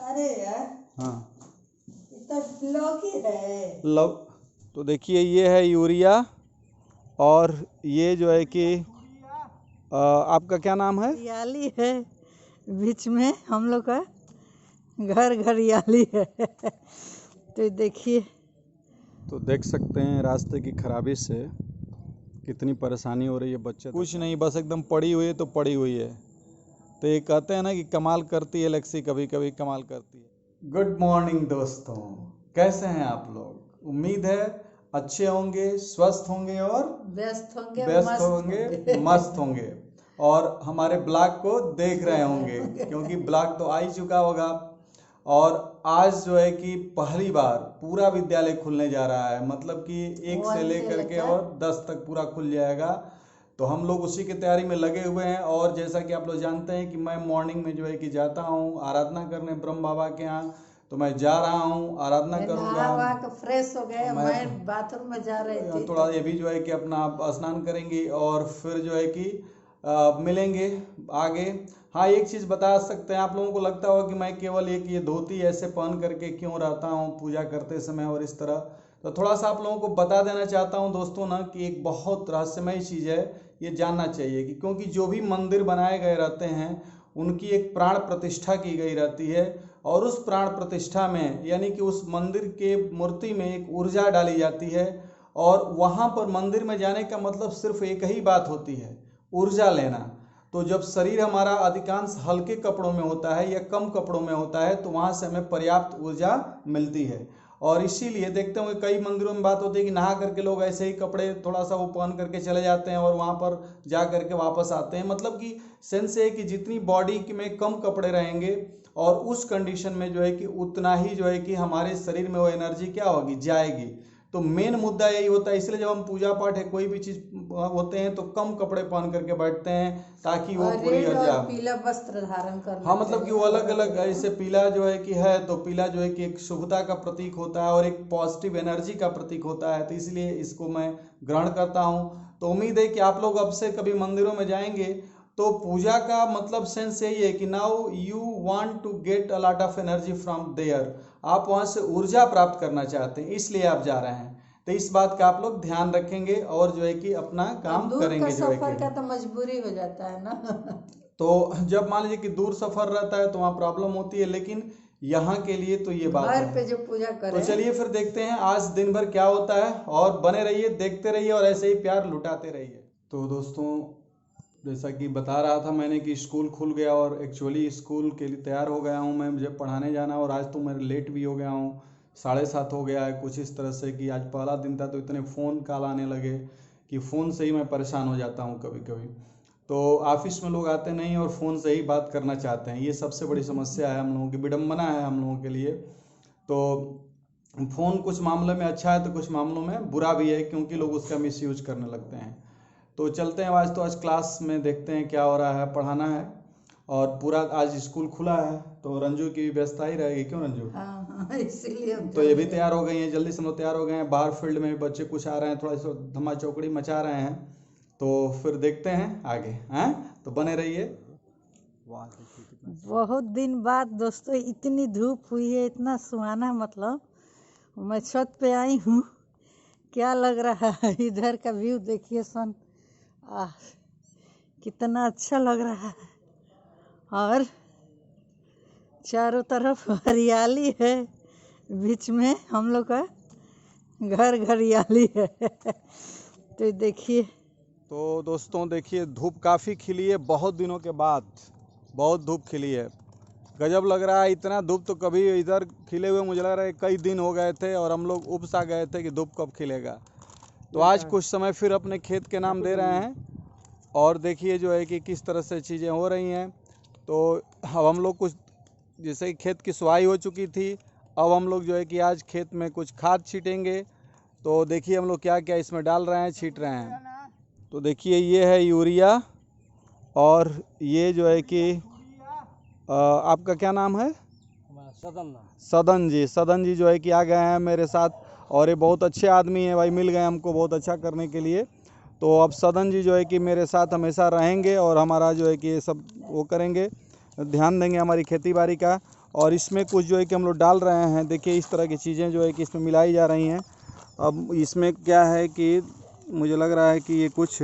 अरे यार, हाँ इतना लौकी है। लव। तो देखिए ये है यूरिया, और ये जो है कि आपका क्या नाम है? हरियाली है बीच में, हम लोग का घर हरियाली है। तो देखिए, तो देख सकते हैं रास्ते की खराबी से कितनी परेशानी हो रही है बच्चे। कुछ नहीं, बस एकदम पड़ी हुई है तो पड़ी हुई है। तो ये कहते हैं ना कि कमाल करती है लक्ष्मी, कभी कभी कमाल करती है। गुड मॉर्निंग दोस्तों, कैसे हैं आप लोग? उम्मीद है अच्छे होंगे, स्वस्थ होंगे और व्यस्त होंगे, मस्त होंगे और हमारे ब्लॉग को देख रहे होंगे, क्योंकि ब्लॉग तो आ ही चुका होगा। और आज जो है कि पहली बार पूरा विद्यालय खुलने जा रहा है, मतलब कि 1 से लेकर के और 10 तक पूरा खुल जाएगा। तो हम लोग उसी की तैयारी में लगे हुए हैं। और जैसा कि आप लोग जानते हैं कि मैं मॉर्निंग में जो है कि जाता हूँ आराधना करने ब्रह्म बाबा के यहाँ, तो मैं जा रहा हूँ आराधना करूँगा। फ्रेश हो गए, मैं बाथरूम में जा रही थी। थोड़ा ये भी जो है कि अपना स्नान करेंगे और फिर जो है कि मिलेंगे आगे। हाँ, एक चीज़ बता सकते हैं, आप लोगों को लगता होगा कि मैं केवल एक ये धोती ऐसे पहन करके क्यों रहता हूँ पूजा करते समय और इस तरह। तो थोड़ा सा आप लोगों को बता देना चाहता हूँ दोस्तों ना कि एक बहुत रहस्यमय चीज़ है, ये जानना चाहिए कि क्योंकि जो भी मंदिर बनाए गए रहते हैं उनकी एक प्राण प्रतिष्ठा की गई रहती है, और उस प्राण प्रतिष्ठा में यानी कि उस मंदिर के मूर्ति में एक ऊर्जा डाली जाती है। और वहाँ पर मंदिर में जाने का मतलब सिर्फ एक ही बात होती है, ऊर्जा लेना। तो जब शरीर हमारा अधिकांश हल्के कपड़ों में होता है या कम कपड़ों में होता है तो वहाँ से हमें पर्याप्त ऊर्जा मिलती है। और इसीलिए देखते होंगे कई मंदिरों में बात होती है कि नहा करके लोग ऐसे ही कपड़े थोड़ा सा वो पहन करके चले जाते हैं और वहाँ पर जा करके वापस आते हैं। मतलब कि सेंस है कि जितनी बॉडी में कम कपड़े रहेंगे और उस कंडीशन में जो है कि उतना ही जो है कि हमारे शरीर में वो एनर्जी क्या होगी, जाएगी। तो मेन मुद्दा यही होता है, इसलिए जब हम पूजा पाठ है कोई भी चीज होते हैं तो कम कपड़े पहन करके बैठते हैं ताकि वो पूरी ऊर्जा। पीला वस्त्र धारण करना। हाँ, मतलब कि वो अलग अलग ऐसे पीला जो है कि है, तो पीला जो है कि एक शुभता का प्रतीक होता है और एक पॉजिटिव एनर्जी का प्रतीक होता है, तो इसलिए इसको मैं ग्रहण करता हूँ। तो उम्मीद है कि आप लोग अब से कभी मंदिरों में जाएंगे तो पूजा का मतलब सेंस यही है कि now you want to get a lot of energy from there, आप वहां से ऊर्जा प्राप्त करना चाहते हैं इसलिए आप जा रहे हैं। तो इस बात का आप लोग ध्यान रखेंगे और जो है कि अपना काम करेंगे। जो है सफर का तो मजबूरी हो जाता है ना। तो जब मान लीजिए कि दूर सफर रहता है तो वहाँ प्रॉब्लम होती है, लेकिन यहाँ के लिए तो ये बात घर है। पे जो पूजा करें। तो चलिए फिर देखते हैं आज दिन भर क्या होता है, और बने रहिए, देखते रहिए और ऐसे ही प्यार लुटाते रहिए। तो दोस्तों, जैसा कि बता रहा था मैंने कि स्कूल खुल गया और एक्चुअली स्कूल के लिए तैयार हो गया हूँ मैं, मुझे पढ़ाने जाना। और आज तो मैं लेट भी हो गया हूँ, 7:30 हो गया है कुछ इस तरह से कि आज पहला दिन था। तो इतने फ़ोन कॉल आने लगे कि फ़ोन से ही मैं परेशान हो जाता हूँ कभी कभी। तो ऑफिस में लोग आते नहीं और फ़ोन से ही बात करना चाहते हैं, ये सबसे बड़ी समस्या है हम लोगों की, विडम्बना है हम लोगों के लिए। तो फ़ोन कुछ मामलों में अच्छा है तो कुछ मामलों में बुरा भी है, क्योंकि लोग उसका मिसयूज करने लगते हैं। तो चलते हैं आज, तो आज क्लास में देखते हैं क्या हो रहा है, पढ़ाना है। और पूरा आज स्कूल खुला है तो रंजू की भी व्यवस्था ही रहेगी, क्यों रंजू? हाँ, इसीलिए तो ये भी तैयार हो गई हैं, जल्दी से हम लोग तैयार हो गए हैं। बाहर फील्ड में भी बच्चे कुछ आ रहे हैं, थोड़ा सा धमा चौकड़ी मचा रहे हैं। तो फिर देखते हैं आगे, हैं? तो बने रहिए। बहुत दिन बाद दोस्तों इतनी धूप हुई है, इतना सुहाना, मतलब मैं छत पे आई हूँ। क्या लग रहा है, इधर का व्यू देखिए सन, कितना अच्छा लग रहा है। और चारों तरफ हरियाली है, बीच में हम लोग का घर हरियाली है। तो देखिए। तो दोस्तों देखिए, धूप काफ़ी खिली है, बहुत दिनों के बाद बहुत धूप खिली है, गजब लग रहा है। इतना धूप तो कभी इधर खिले हुए मुझे लग रहा है कई दिन हो गए थे, और हम लोग उपसा गए थे कि धूप कब खिलेगा। तो आज कुछ समय फिर अपने खेत के नाम दे रहे हैं, और देखिए जो है कि किस तरह से चीज़ें हो रही हैं। तो अब हम लोग कुछ, जैसे कि खेत की सुहाई हो चुकी थी, अब हम लोग जो है कि आज खेत में कुछ खाद छीटेंगे। तो देखिए हम लोग क्या क्या इसमें डाल रहे हैं, छीट रहे हैं। तो देखिए ये है यूरिया, और ये जो है कि आपका क्या नाम है? सदन जी जो है कि आ गए हैं मेरे साथ, और ये बहुत अच्छे आदमी हैं भाई, मिल गए हमको बहुत अच्छा करने के लिए। तो अब सदन जी जो है कि मेरे साथ हमेशा रहेंगे और हमारा जो है कि ये सब वो करेंगे, ध्यान देंगे हमारी खेती बाड़ी का। और इसमें कुछ जो है कि हम लोग डाल रहे हैं। देखिए इस तरह की चीज़ें जो है कि इसमें मिलाई जा रही हैं। अब इसमें क्या है कि मुझे लग रहा है कि ये कुछ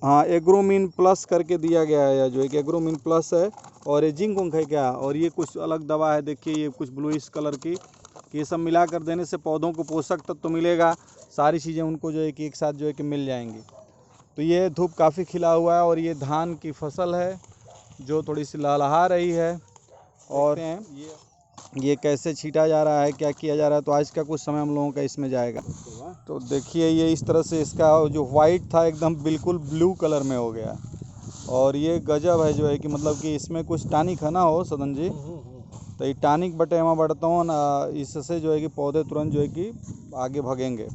हाँ एग्रोमिन प्लस करके दिया गया है, जो है कि एग्रोमिन प्लस है। और ये जिंक उंक है क्या, और ये कुछ अलग दवा है। देखिए ये कुछ ब्लूइश कलर की, ये सब मिला कर देने से पौधों को पोषक तत्व तो मिलेगा, सारी चीज़ें उनको जो है कि एक साथ जो है कि मिल जाएंगी। तो ये धूप काफ़ी खिला हुआ है और ये धान की फसल है जो थोड़ी सी लहलहा रही है। और ये कैसे छीटा जा रहा है, क्या किया जा रहा है, तो आज का कुछ समय हम लोगों का इसमें जाएगा। तो देखिए ये इस तरह से इसका जो वाइट था एकदम बिल्कुल ब्लू कलर में हो गया। और ये गजब है जो है कि मतलब कि इसमें कुछ टानिक है ना हो सदन जी, तो ये टानिक बटे हम बढ़ता हूँ ना, इससे जो है कि पौधे तुरंत जो है कि आगे भगेंगे।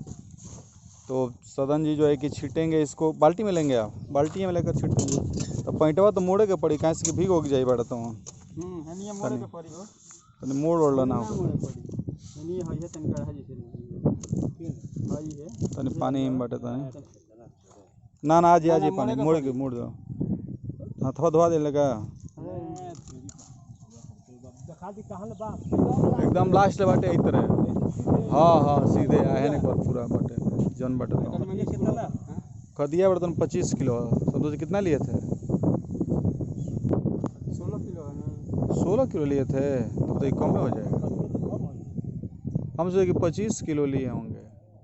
तो सदन जी जो है कि छीटेंगे इसको, बाल्टी में लेंगे आप, बाल्टी में लेकर छीटेंगे। तो पैंटवा तो मोड़े के पड़ी, कहाँ से कि भीग हो जाए बढ़ता हूँ तो मोड़ ओढ़ लेना होगा, तनी पानी में बटे तनी ना ना आज पानी मोड़ के मोड़ दो, हाँ थोड़ा धोआ दे लगा एकदम लास्ट ले बाटे इस तरह। हाँ हाँ सीधे है ना पूरा बटे जन बटे खदिया बर्तन 25 किलो। संतोष जी कितना लिए थे? 16 किलो लिए थे, तो ये कम में हो जाएगा। हम सोचे कि 25 किलो लिए होंगे।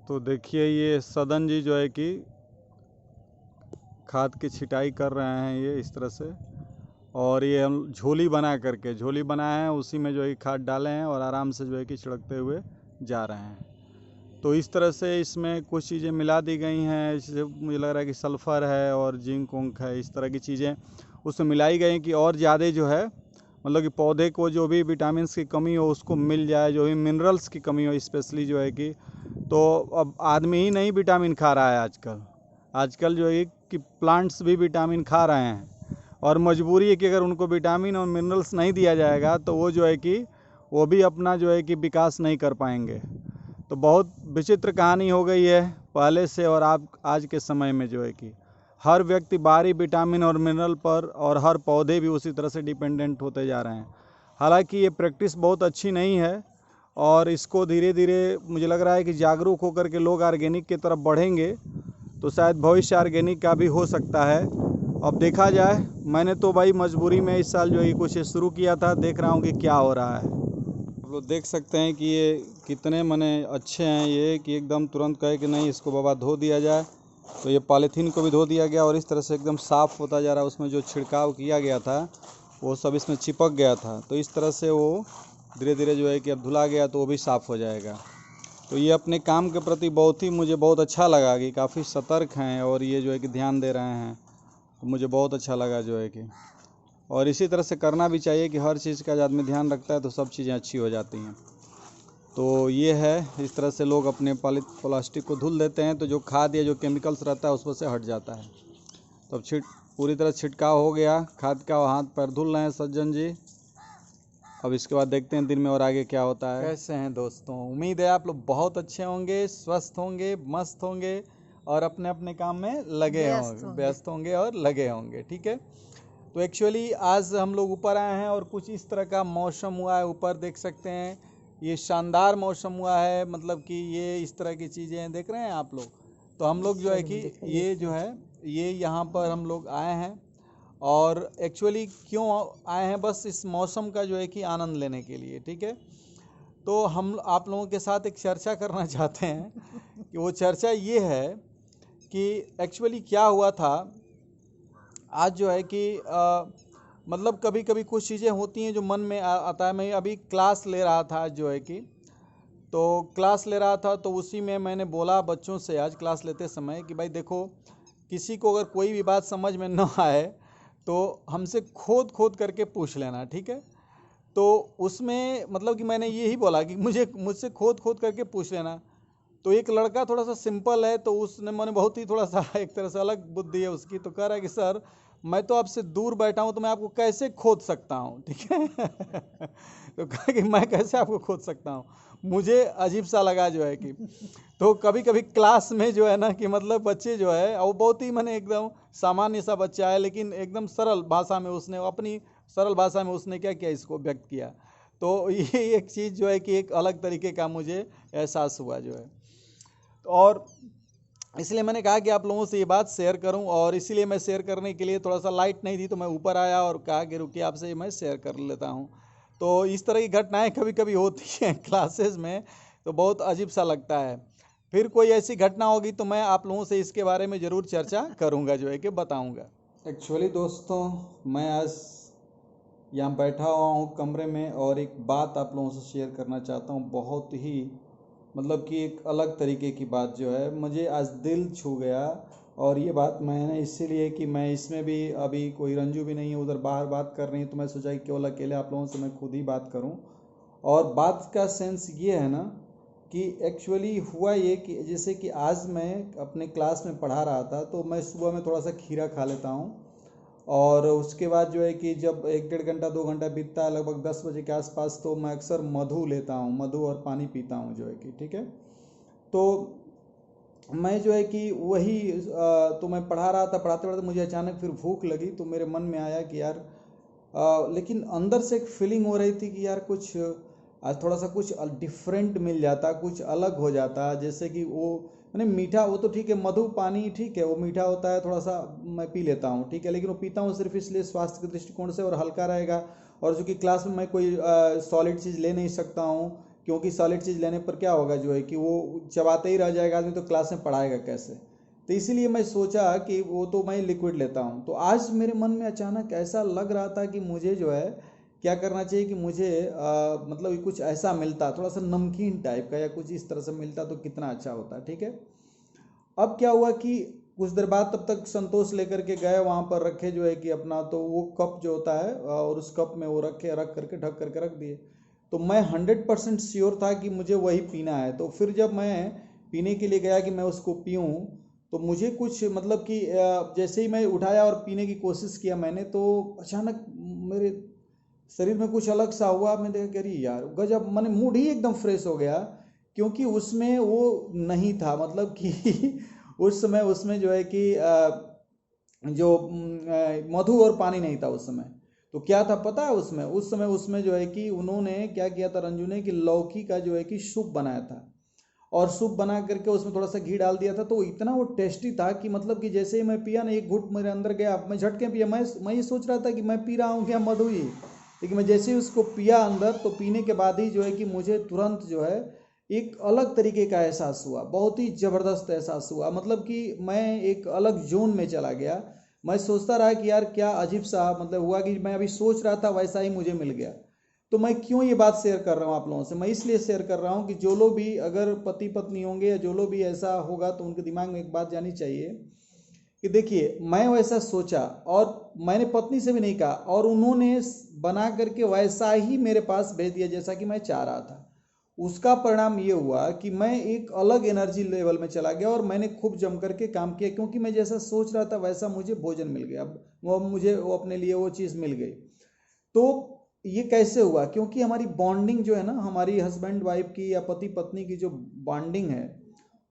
तो देखिए ये सदन जी जो है कि खाद की छिटाई कर रहे हैं ये इस तरह से। और ये हम झोली बना करके झोली बनाए हैं, उसी में जो है खाद डाले हैं और आराम से जो है कि छिड़कते हुए जा रहे हैं। तो इस तरह से इसमें कुछ चीज़ें मिला दी गई हैं, जैसे मुझे लग रहा है कि सल्फ़र है और जिंक उंक है, इस तरह की चीज़ें उसमें मिलाई गई कि और ज़्यादा जो है मतलब कि पौधे को जो भी विटामिन्स की कमी हो उसको मिल जाए, जो भी मिनरल्स की कमी हो स्पेशली जो है कि। तो अब आदमी ही नहीं विटामिन खा रहा है आजकल जो है कि प्लांट्स भी विटामिन खा रहे हैं, और मजबूरी है कि अगर उनको विटामिन और मिनरल्स नहीं दिया जाएगा तो वो जो है कि वो भी अपना जो है कि विकास नहीं कर पाएंगे। तो बहुत विचित्र कहानी हो गई है पहले से, और आप आज के समय में जो है कि हर व्यक्ति बाहरी विटामिन और मिनरल पर, और हर पौधे भी उसी तरह से डिपेंडेंट होते जा रहे हैं। हालांकि ये प्रैक्टिस बहुत अच्छी नहीं है, और इसको धीरे धीरे मुझे लग रहा है कि जागरूक होकर के लोग ऑर्गेनिक की तरफ बढ़ेंगे तो शायद भविष्य ऑर्गेनिक का भी हो सकता है। अब देखा जाए, मैंने तो भाई मजबूरी में इस साल जो है कुछ शुरू किया था, देख रहा हूँ कि क्या हो रहा है। आप लोग देख सकते हैं कि ये कितने मने अच्छे हैं ये, कि एकदम तुरंत कहे कि नहीं इसको बाबा धो दिया जाए, तो ये पॉलीथीन को भी धो दिया गया और इस तरह से एकदम साफ़ होता जा रहा है। उसमें जो छिड़काव किया गया था वो सब इसमें चिपक गया था, तो इस तरह से वो धीरे धीरे जो है कि अब धुला गया तो वो भी साफ़ हो जाएगा। तो ये अपने काम के प्रति मुझे बहुत अच्छा लगा कि काफ़ी सतर्क हैं और ये जो है कि ध्यान दे रहे हैं, तो मुझे बहुत अच्छा लगा जो है कि। और इसी तरह से करना भी चाहिए कि हर चीज़ का जब आदमी ध्यान रखता है तो सब चीज़ें अच्छी हो जाती हैं। तो ये है, इस तरह से लोग अपने प्लास्टिक को धुल देते हैं तो जो खाद या जो केमिकल्स रहता है उसमें से हट जाता है। तो अब पूरी तरह छिड़काव हो गया खाद का, हाथ पैर धुल रहे हैं सज्जन जी। अब इसके बाद देखते हैं दिन में और आगे क्या होता है। कैसे हैं दोस्तों, उम्मीद है आप लोग बहुत अच्छे होंगे, स्वस्थ होंगे, मस्त होंगे और अपने अपने काम में लगे होंगे, व्यस्त होंगे और लगे होंगे। ठीक है, तो एक्चुअली आज हम लोग ऊपर आए हैं और कुछ इस तरह का मौसम हुआ है। ऊपर देख सकते हैं ये शानदार मौसम हुआ है, मतलब कि ये इस तरह की चीज़ें देख रहे हैं आप लोग। तो हम लोग जो है कि ये जो है ये यहाँ पर हम लोग आए हैं, और एक्चुअली क्यों आए हैं, बस इस मौसम का जो है कि आनंद लेने के लिए। ठीक है, तो हम आप लोगों के साथ एक चर्चा करना चाहते हैं कि वो चर्चा ये है कि एक्चुअली क्या हुआ था आज जो है कि मतलब कभी कभी कुछ चीज़ें होती हैं जो मन में आता है। मैं अभी क्लास ले रहा था आज जो है कि, तो क्लास ले रहा था तो उसी में मैंने बोला बच्चों से आज क्लास लेते समय कि भाई देखो, किसी को अगर कोई भी बात समझ में न आए तो हमसे खोद करके पूछ लेना। ठीक है, तो उसमें मतलब कि मैंने यही बोला कि मुझसे खोद करके पूछ लेना। तो एक लड़का थोड़ा सा सिंपल है, तो उसने मैंने बहुत ही थोड़ा सा एक तरह से अलग बुद्धि है उसकी, तो कह रहा है कि सर मैं तो आपसे दूर बैठा हूँ तो मैं आपको कैसे खोद सकता हूँ। ठीक है तो कहा कि मैं कैसे आपको खोद सकता हूँ, मुझे अजीब सा लगा जो है कि। तो कभी कभी क्लास में जो है ना कि मतलब बच्चे जो है वो बहुत ही मैंने एकदम सामान्य सा बच्चा है, लेकिन एकदम सरल भाषा में उसने अपनी सरल भाषा में उसने क्या किया, इसको व्यक्त किया। तो ये एक चीज़ जो है कि एक अलग तरीके का मुझे एहसास हुआ जो है। और इसलिए मैंने कहा कि आप लोगों से ये बात शेयर करूं, और इसीलिए मैं शेयर करने के लिए, थोड़ा सा लाइट नहीं थी तो मैं ऊपर आया और कहा कि रुकिए आपसे मैं शेयर कर लेता हूं। तो इस तरह की घटनाएं कभी कभी होती हैं क्लासेस में, तो बहुत अजीब सा लगता है। फिर कोई ऐसी घटना होगी तो मैं आप लोगों से इसके बारे में ज़रूर चर्चा करूंगा, जो है कि बताऊंगा। एक्चुअली दोस्तों, मैं आज यहाँ बैठा हुआ हूँ कमरे में और एक बात आप लोगों से शेयर करना चाहता हूँ। बहुत ही मतलब कि एक अलग तरीके की बात जो है मुझे आज दिल छू गया। और ये बात मैंने इसीलिए कि मैं इसमें भी, अभी कोई रंजू भी नहीं है उधर बाहर बात कर रही है, तो मैं सोचा कि केवल अकेले आप लोगों से मैं खुद ही बात करूं। और बात का सेंस ये है ना कि एक्चुअली हुआ ये कि जैसे कि आज मैं अपने क्लास में पढ़ा रहा था, तो मैं सुबह में थोड़ा सा खीरा खा लेता हूँ, और उसके बाद जो है कि जब 1 डेढ़ घंटा 2 घंटा बीतता है, लगभग 10 बजे के आसपास, तो मैं अक्सर मधु लेता हूँ, मधु और पानी पीता हूँ जो है कि, ठीक है। तो मैं जो है कि वही तो मैं पढ़ा रहा था, पढ़ाते पढ़ाते मुझे अचानक फिर भूख लगी, तो मेरे मन में आया कि यार लेकिन अंदर से एक फीलिंग हो रही थी कि यार कुछ आज थोड़ा सा कुछ डिफरेंट मिल जाता, कुछ अलग हो जाता। जैसे कि वो मैंने मीठा, वो तो ठीक है, मधु पानी ठीक है, वो मीठा होता है, थोड़ा सा मैं पी लेता हूँ, ठीक है, लेकिन वो पीता हूँ सिर्फ इसलिए स्वास्थ्य के दृष्टिकोण से, और हल्का रहेगा। और चूँकि क्लास में मैं कोई सॉलिड चीज़ ले नहीं सकता हूँ, क्योंकि सॉलिड चीज़ लेने पर क्या होगा जो है कि वो चबाते ही रह जाएगा आदमी, तो क्लास में पढ़ाएगा कैसे। तो इसीलिए मैं सोचा कि वो तो मैं लिक्विड लेता हूँ। तो आज मेरे मन में अचानक ऐसा लग रहा था कि मुझे जो है क्या करना चाहिए, कि मुझे मतलब कुछ ऐसा मिलता, थोड़ा सा नमकीन टाइप का या कुछ इस तरह से मिलता तो कितना अच्छा होता, ठीक है। अब क्या हुआ कि कुछ देर बाद, तब तक संतोष लेकर के गए वहाँ पर, रखे जो है कि अपना, तो वो कप जो होता है और उस कप में वो रख करके ढक करके रख दिए। तो मैं 100% श्योर था कि मुझे वही पीना है। तो फिर जब मैं पीने के लिए गया कि मैं उसको पीऊँ, तो मुझे कुछ मतलब कि जैसे ही मैं उठाया और पीने की कोशिश किया मैंने, तो अचानक मेरे शरीर में कुछ अलग सा हुआ। मैं देखा कि अरे यार गजब, मैंने मूड ही एकदम फ्रेश हो गया, क्योंकि उसमें वो नहीं था, मतलब कि उस समय उसमें जो है कि जो मधु और पानी नहीं था उस समय। तो क्या था पता है उसमें, उस समय उसमें जो है कि उन्होंने क्या किया था रंजू ने, कि लौकी का जो है कि सूप बनाया था, और सूप बना करके उसमें थोड़ा सा घी डाल दिया था। तो इतना वो टेस्टी था कि मतलब कि जैसे ही मैं पिया ना, एक घुट मेरे अंदर गया, मैं झटके पिया। मैं ये सोच रहा था कि मैं पी रहा हूँ क्या मधु ही, लेकिन मैं जैसे ही उसको पिया अंदर, तो पीने के बाद ही जो है कि मुझे तुरंत जो है एक अलग तरीके का एहसास हुआ, बहुत ही ज़बरदस्त एहसास हुआ। मतलब कि मैं एक अलग जोन में चला गया। मैं सोचता रहा कि यार क्या अजीब सा मतलब हुआ, कि मैं अभी सोच रहा था वैसा ही मुझे मिल गया। तो मैं क्यों ये बात शेयर कर रहा हूँ आप लोगों से, मैं इसलिए शेयर कर रहा हूँ कि जो लोग भी अगर पति पत्नी होंगे, या जो लोग भी ऐसा होगा, तो उनके दिमाग में एक बात जानी चाहिए कि देखिए, मैं वैसा सोचा और मैंने पत्नी से भी नहीं कहा, और उन्होंने बना करके वैसा ही मेरे पास भेज दिया जैसा कि मैं चाह रहा था। उसका परिणाम ये हुआ कि मैं एक अलग एनर्जी लेवल में चला गया, और मैंने खूब जम करके काम किया, क्योंकि मैं जैसा सोच रहा था वैसा मुझे भोजन मिल गया, वो मुझे वो अपने लिए वो चीज़ मिल गई। तो ये कैसे हुआ, क्योंकि हमारी बॉन्डिंग जो है ना, हमारी हस्बैंड वाइफ की या पति पत्नी की जो बॉन्डिंग है,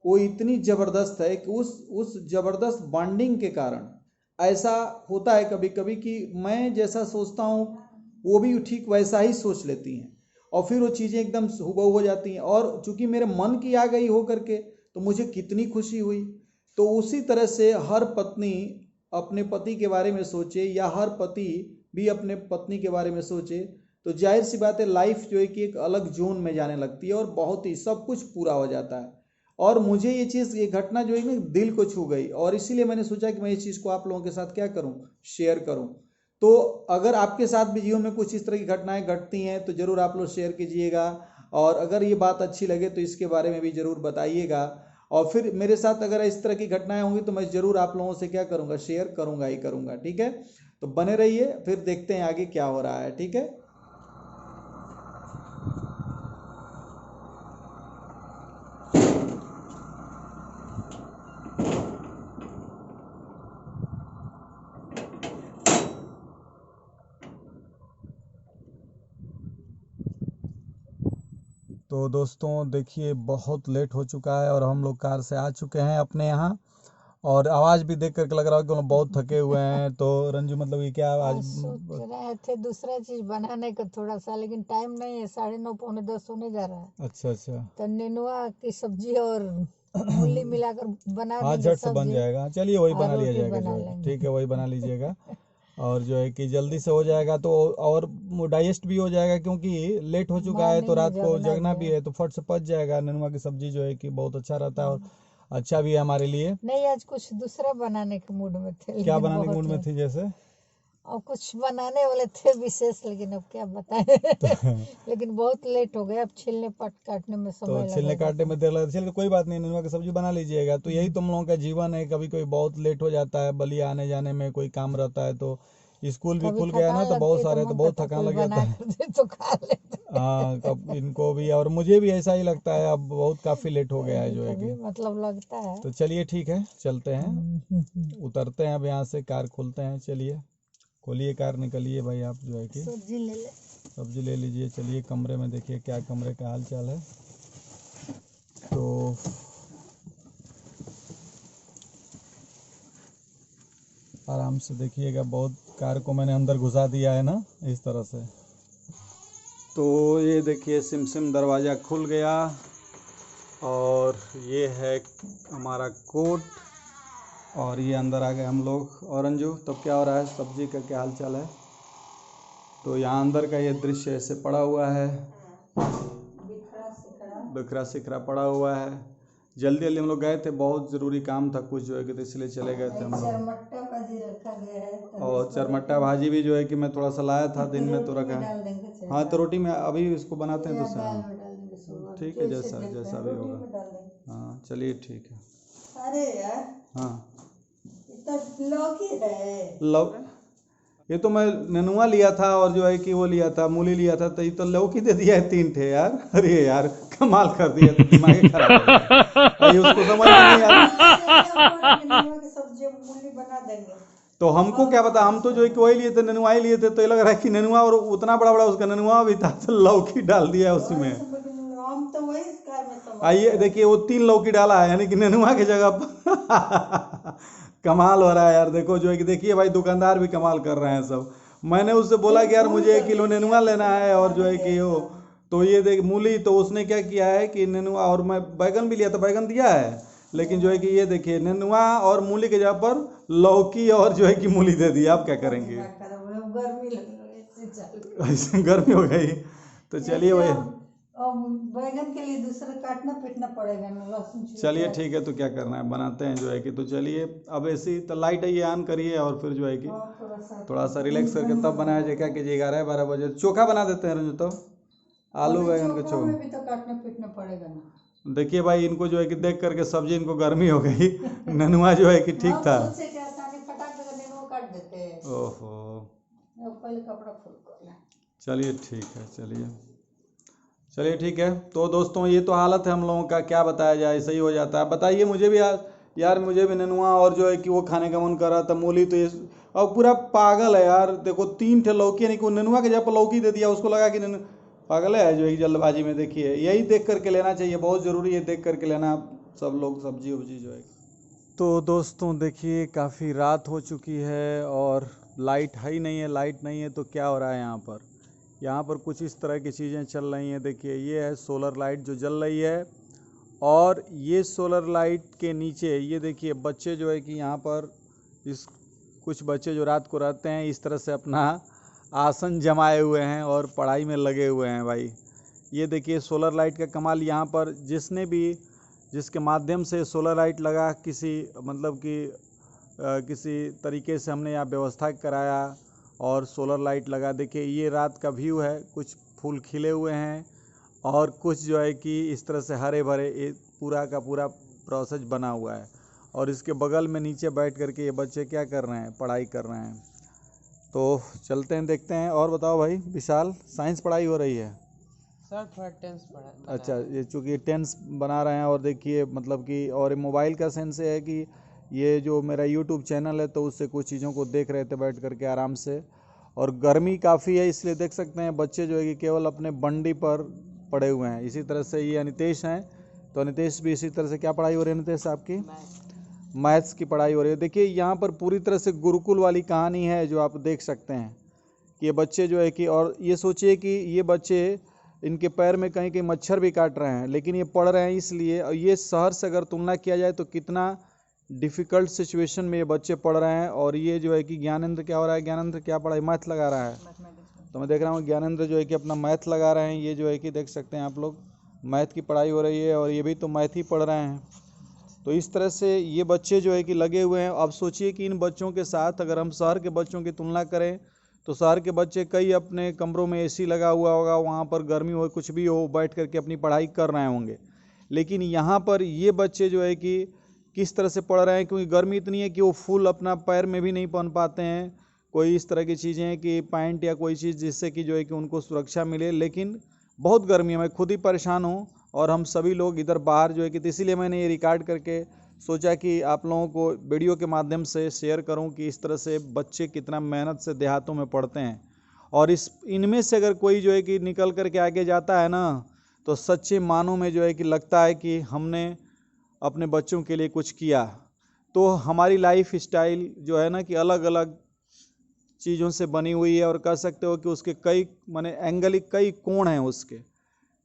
वो इतनी ज़बरदस्त है कि उस ज़बरदस्त बॉन्डिंग के कारण ऐसा होता है कभी कभी कि मैं जैसा सोचता हूँ वो भी ठीक वैसा ही सोच लेती हैं, और फिर वो चीज़ें एकदम हुबहू हो जाती हैं। और चूंकि मेरे मन की आ गई हो करके, तो मुझे कितनी खुशी हुई। तो उसी तरह से हर पत्नी अपने पति के बारे में सोचे, या हर पति भी अपने पत्नी के बारे में सोचे, तो जाहिर सी बात है लाइफ जो है कि एक अलग जोन में जाने लगती है, और बहुत ही सब कुछ पूरा हो जाता है। और मुझे ये चीज़, ये घटना जो है ना दिल को छू गई, और इसीलिए मैंने सोचा कि मैं इस चीज़ को आप लोगों के साथ क्या करूं, शेयर करूं। तो अगर आपके साथ भी जीवन में कुछ इस तरह की घटनाएं घटती हैं, तो ज़रूर आप लोग शेयर कीजिएगा, और अगर ये बात अच्छी लगे तो इसके बारे में भी ज़रूर बताइएगा। और फिर मेरे साथ अगर इस तरह की घटनाएं होंगी, तो मैं ज़रूर आप लोगों से क्या करूँगा, शेयर करूँगा ही करूँगा, ठीक है। तो बने रहिए, फिर देखते हैं आगे क्या हो रहा है, ठीक है। तो दोस्तों देखिए, बहुत लेट हो चुका है और हम लोग कार से आ चुके हैं अपने यहाँ, और आवाज भी देख करके लग रहा है कि हम लोग बहुत थके हुए हैं। तो रंजू मतलब ये क्या आज सोच रहे थे दूसरा चीज बनाने का थोड़ा सा, लेकिन टाइम नहीं है, 9:30 पौने 10 होने जा रहा है। अच्छा तो नेनुआ की सब्जी और मूली मिलाकर बना हाँ देंगे झट से बन सब्जी, जाएगा। चलिए वही और बना लिया रोटी जाएगा बना जो है, लेंगे। ठीक है वही बना लीजिएगा। और जो है कि जल्दी से हो जाएगा तो और डाइजेस्ट भी हो जाएगा, क्योंकि लेट हो चुका है तो मॉर्निंग में रात को जगना जगना भी भी है। है तो फट से पच जाएगा। नेनुआ की सब्जी जो है कि बहुत अच्छा रहता है और अच्छा भी है हमारे लिए। नहीं, आज कुछ दूसरा बनाने के मूड में थे, क्या लेकिन बनाने के मूड बहुत में लेट। थी जैसे? और कुछ बनाने वाले थे विशेष, लेकिन अब क्या बताएं। लेकिन बहुत लेट हो गया, अब छिलने पट काटने में तो समय छिलने लगेगा। काटने में देर लगती है, चलिए कोई बात नहीं, नेनुआ की सब्जी बना लीजिएगा। तो यही तुम लोगों का जीवन है, कभी कोई बहुत लेट हो जाता है, बलिया आने जाने में कोई काम रहता है, तो स्कूल भी कभी खुल गया ना थकान तो लगती बहुत है तो सारे तो मन बहुत करता थकान कोई लग जाता बना है। कर दे तो खा लेते हैं। हाँ कब इनको भी और मुझे भी ऐसा ही लगता है, अब बहुत काफ़ी लेट हो गया है जो है कभी कि। मतलब लगता है। तो चलिए ठीक है चलते हैं, उतरते हैं अब यहाँ से, कार खोलते हैं। चलिए खोलिए कार, निकलिए भाई आप जो है कि सब्जी ले ले। सब्जी ले लीजिए। चलिए कमरे में देखिए क्या कमरे का हाल चाल है। तो आराम से देखिएगा, बहुत कार को मैंने अंदर घुसा दिया है ना इस तरह से। तो ये देखिए सिम दरवाज़ा खुल गया और ये है हमारा कोट, और ये अंदर आ गए हम लोग। और अंजू तब क्या हो रहा है, सब्जी का क्या हाल चाल है? तो यहाँ अंदर का ये दृश्य ऐसे पड़ा हुआ है, बिखरा सिखरा पड़ा हुआ है। जल्दी जल्दी हम लोग गए थे, बहुत ज़रूरी काम था कुछ जो है कि, तो इसलिए चले गए थे हम लोग। चरमट्टा भाजी रखा गया है, और चरमट्टा भाजी भी जो है कि मैं थोड़ा सा लाया था दिन में तो रखा है। डाल देंगे। हाँ तो रोटी में अभी इसको बनाते हैं तो दाल हाँ में डाल देंगे सुबह, ठीक जो है, इसे जैसा देखते जैसा हैं, भी रोटी होगा। में डाल देंगे। हाँ चलिए ठीक है। अरे यार, हाँ इतना लौकी है। लौ ये तो मैं नेनुआ लिया था और जो है कि वो लिया था, मूली लिया था, तो ये तो लौकी दे दिया है 3 ठे यार। अरे यार कमाल कर दिया, तो दिमाग ही खराब हो गया। अरे उसको समझ में नहीं आता। नेनुआ की सब्जी मूली बना देंगे। तो हमको क्या पता, हम तो जो है कि वही लिए थे, नेनुआ ही लिए थे, तो ये लग रहा है कि नेनुआ और उतना बड़ा बड़ा उसका नेनुआ भी था, तो लौकी डाल दिया उसी में। हम तो वही कार में समझ आइए देखिए वो 3 लौकी डाला है, यानी कि नेनुआ की जगह पर। कमाल हो रहा है यार, देखो जो है कि देखिए भाई दुकानदार भी कमाल कर रहे हैं सब। मैंने उससे बोला कि यार मुझे 1 किलो नेनुआ लेना है और जो है कि वो, तो ये देख मूली, तो उसने क्या किया है कि नेनुआ, और मैं बैगन भी लिया था, बैगन दिया है, लेकिन जो है कि ये देखिए नेनुआ और मूली के जगह पर लौकी और जो है कि मूली दे दिया। आप क्या करेंगे? गर्मी लग रही है, ऐसे गर्मी हो गई। तो चलिए भाई, और बैगन के लिए दूसरा काटना पीटना पड़ेगा ना, लहसुन चलिए ठीक है, तो क्या करना है बनाते हैं जो है कि। तो चलिए अब ऐसी तो लाइट है ये ऑन करिए और फिर जो है कि थोड़ा सा रिलैक्स करके तब बनाया जाए। क्या कीजिए 11-12 बजे चोखा बना देते हैं रंजू, तो आलू बैगन का चोखा भी तो काटना पीटना पड़ेगा ना। देखिए भाई इनको जो है कि देख करके सब्जी इनको गर्मी हो गई। नेनुआ जो है कि ठीक था। काट देते हैं। ओहो पहले कपड़ा फुल कर ले। चलिए ठीक है, चलिए ठीक है। तो दोस्तों ये तो हालत है हम लोगों का, क्या बताया जाए, सही हो जाता है। बताइए मुझे भी यार मुझे भी नेनुआ और जो है कि वो खाने का मन कर रहा था, मूली तो ये और पूरा पागल है यार। देखो 3 ठे लौकी, यानी कि नेनुआ के जगह पर लौकी दे दिया, उसको लगा कि पागल है जो है जल्दबाजी में। देखिए यही देख करके लेना चाहिए, बहुत ज़रूरी है देख करके लेना सब लोग सब्जी उब्जी जो है। तो दोस्तों देखिए काफ़ी रात हो चुकी है और लाइट है ही नहीं है। लाइट नहीं है तो क्या हो रहा है यहाँ पर कुछ इस तरह की चीज़ें चल रही हैं। देखिए ये है सोलर लाइट जो जल रही है, और ये सोलर लाइट के नीचे ये देखिए बच्चे जो है कि यहाँ पर कुछ बच्चे जो रात को रहते हैं इस तरह से अपना आसन जमाए हुए हैं और पढ़ाई में लगे हुए हैं भाई। ये देखिए सोलर लाइट का कमाल। यहाँ पर जिसके माध्यम से सोलर लाइट लगा, किसी तरीके से हमने यहाँ व्यवस्था कराया और सोलर लाइट लगा। देखिए ये रात का व्यू है, कुछ फूल खिले हुए हैं और कुछ जो है कि इस तरह से हरे भरे, ये पूरा का पूरा प्रोसेस बना हुआ है। और इसके बगल में नीचे बैठ करके ये बच्चे क्या कर रहे हैं, पढ़ाई कर रहे हैं। तो चलते हैं देखते हैं। और बताओ भाई विशाल, साइंस पढ़ाई हो रही है? सर थोड़ा टेंस पड़ा। अच्छा, ये चूँकि टेंस बना रहे हैं और देखिए मतलब कि, और मोबाइल का सेंस है कि ये जो मेरा यूट्यूब चैनल है तो उससे कुछ चीज़ों को देख रहे थे बैठ करके आराम से। और गर्मी काफ़ी है इसलिए देख सकते हैं बच्चे जो है कि केवल अपने बंडी पर पड़े हुए हैं। इसी तरह से ये अनितेश हैं, तो अनितेश भी इसी तरह से, क्या पढ़ाई हो रही है अनितेश आपकी? मैथ्स की पढ़ाई हो रही है। देखिए यहाँ पर पूरी तरह से गुरुकुल वाली कहानी है जो आप देख सकते हैं कि ये बच्चे जो है कि, और ये सोचिए कि ये बच्चे, इनके पैर में कहीं कहीं मच्छर भी काट रहे हैं, लेकिन ये पढ़ रहे हैं इसलिए। और ये शहर से अगर तुलना किया जाए तो कितना डिफ़िकल्ट सिचुएशन में ये बच्चे पढ़ रहे हैं। और ये जो है कि ज्ञानेंद्र क्या हो रहा है, ज्ञानेंद्र क्या पढ़ाई, मैथ लगा रहा है। तो मैं देख रहा हूँ ज्ञानेंद्र जो है कि अपना मैथ लगा रहे हैं। ये जो है कि देख सकते हैं आप लोग, मैथ की पढ़ाई हो रही है और ये भी तो मैथ ही पढ़ रहे हैं। तो इस तरह से ये बच्चे जो है कि लगे हुए हैं। अब सोचिए कि इन बच्चों के साथ अगर हम शहर के बच्चों की तुलना करें तो शहर के बच्चे कई अपने कमरों में एसी लगा हुआ होगा, वहाँ पर गर्मी हो कुछ भी हो, बैठ करके अपनी पढ़ाई कर रहे होंगे। लेकिन यहाँ पर ये बच्चे जो है कि किस तरह से पढ़ रहे हैं, क्योंकि गर्मी इतनी है कि वो फुल अपना पैर में भी नहीं पहन पाते हैं कोई इस तरह की चीज़ें हैं कि पैंट या कोई चीज़ जिससे कि जो है कि उनको सुरक्षा मिले। लेकिन बहुत गर्मी है, मैं खुद ही परेशान हूँ और हम सभी लोग इधर बाहर जो है कि, तो इसीलिए मैंने ये रिकॉर्ड करके सोचा कि आप लोगों को वीडियो के माध्यम से शेयर करूं कि इस तरह से बच्चे कितना मेहनत से देहातों में पढ़ते हैं। और इनमें से अगर कोई जो है कि निकल कर के आगे जाता है ना, तो सच्चे मानों में जो है कि लगता है कि हमने अपने बच्चों के लिए कुछ किया। तो हमारी लाइफ स्टाइल जो है ना कि अलग अलग चीज़ों से बनी हुई है, और कह सकते हो कि उसके कई माने एंगल, कई कोण हैं उसके।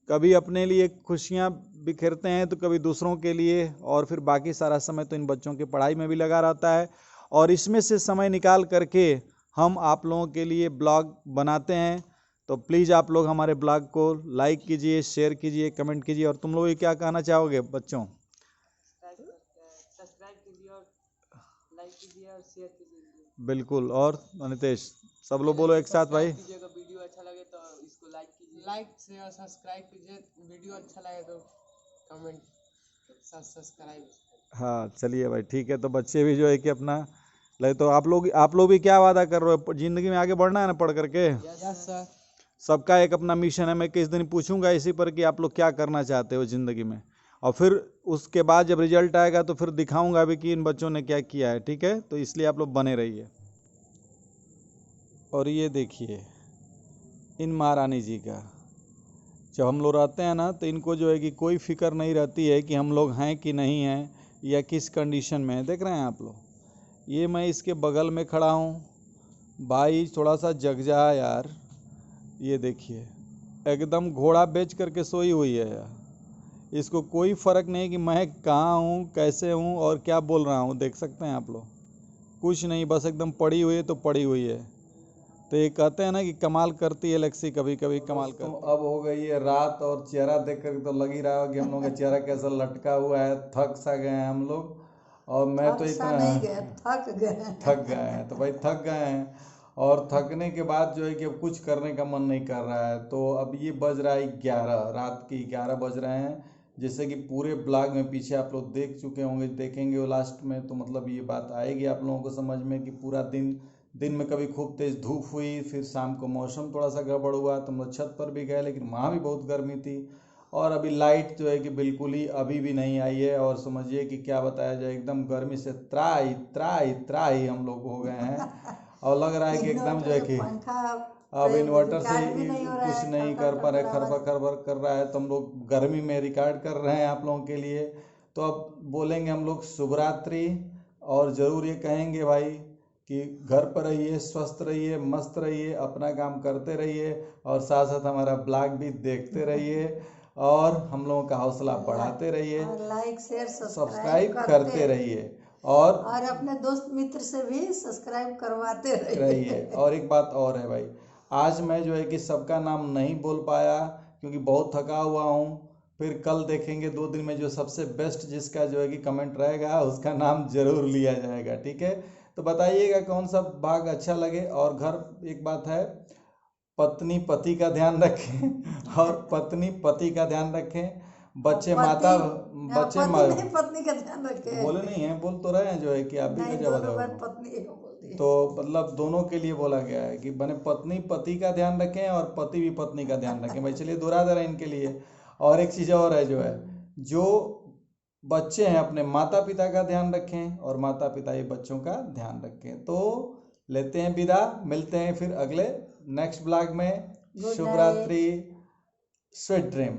कभी अपने लिए खुशियाँ बिखेरते हैं तो कभी दूसरों के लिए, और फिर बाकी सारा समय तो इन बच्चों की पढ़ाई में भी लगा रहता है। और इसमें से समय निकाल करके हम आप लोगों के लिए ब्लॉग बनाते हैं। तो प्लीज़ आप लोग हमारे ब्लॉग को लाइक कीजिए, शेयर कीजिए, कमेंट कीजिए। और तुम लोग ये क्या कहना चाहोगे बच्चों? सब्सक्राइब कीजिए और लाइक कीजिए और शेयर कीजिए। बिल्कुल। और नितेश, सब लोग बोलो एक साथ भाई। कीजिएगा, वीडियो अच्छा लगे तो इसको लाइक कीजिए, लाइक शेयर सब्सक्राइब कीजिए। वीडियो अच्छा लगे तो कमेंट सब्सक्राइब। हाँ चलिए भाई, ठीक है। तो बच्चे भी जो है कि अपना लगे, तो आप लोग भी क्या वादा कर रहे हो, ज़िंदगी में आगे बढ़ना है ना पढ़ करके? Yes sir. सबका एक अपना मिशन है। मैं किस दिन पूछूंगा इसी पर कि आप लोग क्या करना चाहते हो ज़िंदगी में, और फिर उसके बाद जब रिजल्ट आएगा तो फिर दिखाऊंगा भी कि इन बच्चों ने क्या किया है। ठीक है, तो इसलिए आप लोग बने रहिए। और ये देखिए इन महारानी जी का, जब हम लोग रहते हैं ना तो इनको जो है कि कोई फिक्र नहीं रहती है कि हम लोग हैं कि नहीं हैं या किस कंडीशन में है। देख रहे हैं आप लोग, ये मैं इसके बगल में खड़ा हूँ। भाई थोड़ा सा जग जा यार। ये देखिए एकदम घोड़ा बेच करके सोई हुई है यार। इसको कोई फ़र्क नहीं कि मैं कहाँ हूँ, कैसे हूँ और क्या बोल रहा हूँ। देख सकते हैं आप लोग, कुछ नहीं, बस एकदम पड़ी हुई है तो पड़ी हुई है। तो ये कहते हैं ना कि कमाल करती है लक्ष्मी, कभी कभी कमाल करती है। अब हो गई है रात और चेहरा देख कर तो लग ही रहा है कि हम लोग का चेहरा कैसा लटका हुआ है। थक सा गए हैं हम लोग। और मैं तो इतना नहीं गए, थक गए हैं। तो भाई थक गए हैं, और थकने के बाद जो है कि अब कुछ करने का मन नहीं कर रहा है। तो अब ये बज रहा है 11, रात के 11 बज रहे हैं। जैसे कि पूरे ब्लॉग में पीछे आप लोग देख चुके होंगे, देखेंगे वो लास्ट में, तो मतलब ये बात आएगी आप लोगों को समझ में कि पूरा दिन में कभी खूब तेज़ धूप हुई, फिर शाम को मौसम थोड़ा सा गड़बड़ हुआ तो हम लोग छत पर भी गए, लेकिन वहाँ भी बहुत गर्मी थी। और अभी लाइट जो है कि बिल्कुल ही अभी भी नहीं आई है। और समझिए कि क्या बताया जाए, एकदम गर्मी से त्राही त्राही त्राही हम लोग हो गए हैं। और लग रहा है कि एकदम जो है कि अब इन्वर्टर से कुछ नहीं कर पा रहे, खरबर खरबर कर रहा है। तो हम लोग गर्मी में रिकॉर्ड कर रहे हैं आप लोगों के लिए। तो अब बोलेंगे हम लोग शुभ रात्रि, और ज़रूर ये कहेंगे भाई कि घर पर रहिए, स्वस्थ रहिए, मस्त रहिए, अपना काम करते रहिए, और साथ साथ हमारा ब्लॉग भी देखते रहिए, और हम लोगों का हौसला बढ़ाते रहिए, लाइक शेयर सब्सक्राइब करते रहिए, और अपने दोस्त मित्र से भी सब्सक्राइब करवाते रहिए। और एक बात और है भाई, आज मैं जो है कि सबका नाम नहीं बोल पाया क्योंकि बहुत थका हुआ हूँ। फिर कल देखेंगे 2 दिन में जो सबसे बेस्ट जिसका जो है कि कमेंट रहेगा उसका नाम जरूर लिया जाएगा। ठीक है, तो बताइएगा कौन सा भाग अच्छा लगे। और घर, एक बात है, पत्नी पति का ध्यान रखें और पत्नी पति का ध्यान रखें। बच्चे माता बच्चे पत्नी का ध्यान रखे। बोले नहीं है, बोल तो रहे हैं जो है कि आप भी पत्नी तो मतलब दोनों के लिए बोला गया है कि बने पत्नी पति का ध्यान रखें और पति भी पत्नी का ध्यान रखें। भाई चलिए दोहरा दे रहे हैं इनके लिए। और एक चीज़ और है जो है, जो बच्चे हैं अपने माता पिता का ध्यान रखें, और माता पिता ये बच्चों का ध्यान रखें। तो लेते हैं विदा, मिलते हैं फिर अगले नेक्स्ट ब्लॉग में। शुभ रात्रि, स्वीट ड्रीम।